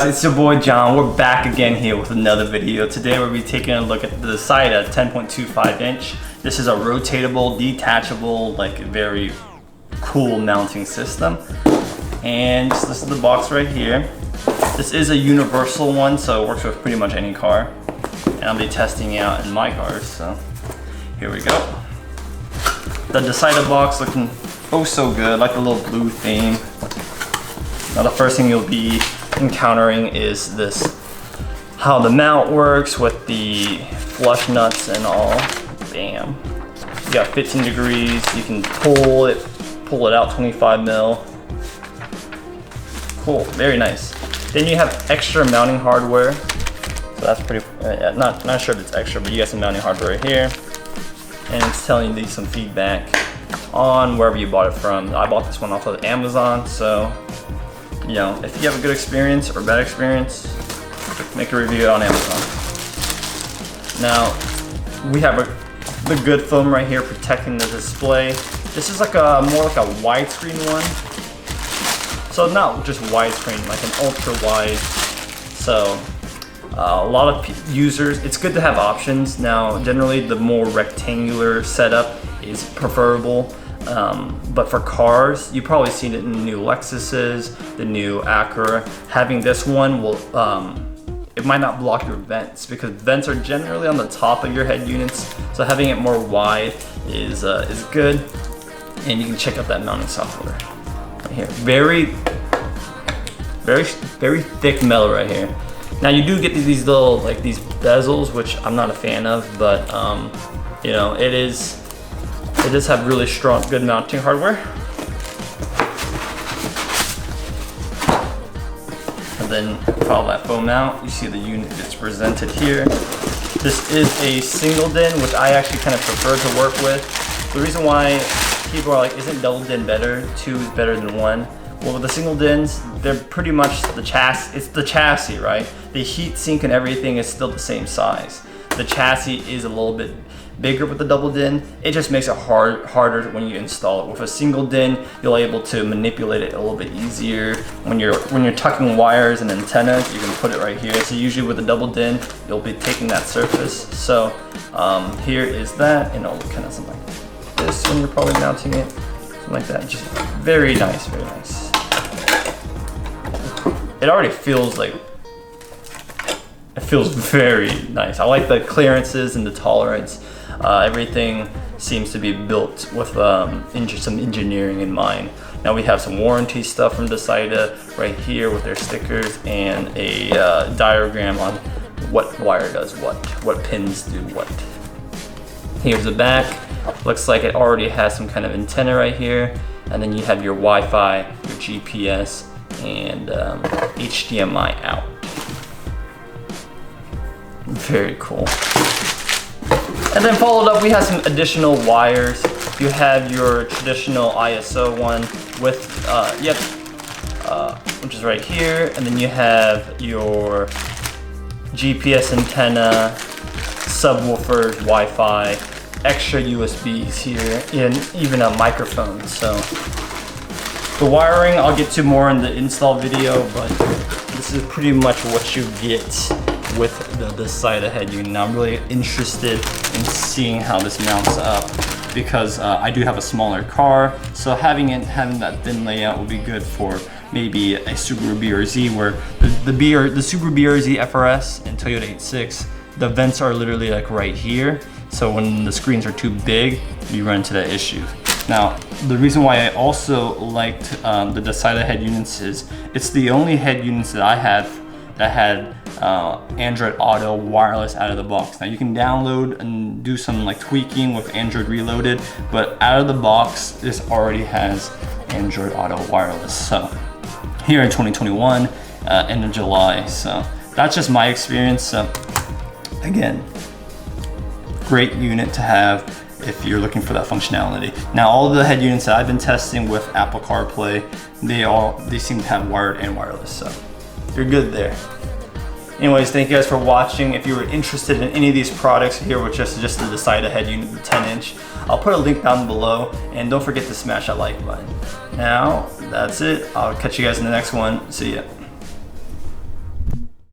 guys, it's your boy John. We're back again here with another video. Today we'll be taking a look at the Decida 10.25 inch. This is a rotatable, detachable, like very cool mounting system. And this is the box right here. This is a universal one, so it works with pretty much any car. And I'll be testing it out in my cars, so here we go. The Decida box looking oh so good, like a little blue theme. Now the first thing you'll be encountering is this, how the mount works with the flush nuts and all. Bam. You got 15 degrees, you can pull it out 25 mil. Cool, very nice. Then you have extra mounting hardware. So that's pretty, not sure if it's extra, but you got some mounting hardware right here. And it's telling you some feedback on wherever you bought it from. I bought this one off of Amazon, so you know, if you have a good experience or bad experience, make a review on Amazon. Now, we have the good film right here protecting the display. This is like more like a widescreen one. So not just widescreen, like an ultra wide. So a lot of users, it's good to have options. Now, generally the more rectangular setup is preferable. But for cars, you've probably seen it in the new Lexuses, the new Acura. Having this one will, it might not block your vents because vents are generally on the top of your head units. So having it more wide is good. And you can check out that mounting software right here. Very thick metal right here. Now you do get these little, like these bezels, which I'm not a fan of, but you know, it does have really strong, good mounting hardware. And then follow that foam out. You see the unit that's presented here. This is a single din, which I actually kind of prefer to work with. The reason why people are like, isn't double din better? 2 is better than 1. Well, with the single dins, they're pretty much the chassis. It's the chassis, right? The heat sink and everything is still the same size. The chassis is a little bit bigger with the double din. It just makes it harder when you install it. With a single din, you'll be able to manipulate it a little bit easier. When you're tucking wires and antennas, you can put it right here. So usually with a double din, you'll be taking that surface. So here is that, and it'll look kind of something like this when you're probably mounting it, something like that. Just very nice, very nice. It already feels like, it feels very nice. I like the clearances and the tolerance. Everything seems to be built with some engineering in mind. Now we have some warranty stuff from Decida right here with their stickers and a diagram on what wire does what pins do what. Here's the back. Looks like it already has some kind of antenna right here. And then you have your Wi-Fi, your GPS, and HDMI out. Very cool. And then followed up, we have some additional wires. You have your traditional ISO one with, which is right here. And then you have your GPS antenna, subwoofers, Wi-Fi, extra USBs here, and even a microphone. So the wiring, I'll get to more in the install video, but this is pretty much what you get with the Decida head unit. Now I'm really interested in seeing how this mounts up because I do have a smaller car, so having that thin layout will be good for maybe a Subaru BRZ, where the Subaru BRZ FRS and Toyota 86, the vents are literally like right here. So when the screens are too big, you run into that issue. Now, the reason why I also liked the Decida head units is it's the only head units that I have that had Android Auto wireless out of the box. Now you can download and do some like tweaking with Android Reloaded, but out of the box, this already has Android Auto wireless. So here in 2021, end of July. So that's just my experience. So again, great unit to have if you're looking for that functionality. Now all of the head units that I've been testing with Apple Carplay, they seem to have wired and wireless, so you're good there. Anyways, thank you guys for watching. If you were interested in any of these products here, which is just the Decida head unit, the 10 inch, I'll put a link down below, and don't forget to smash that like button. Now, that's it. I'll catch you guys in the next one. See ya.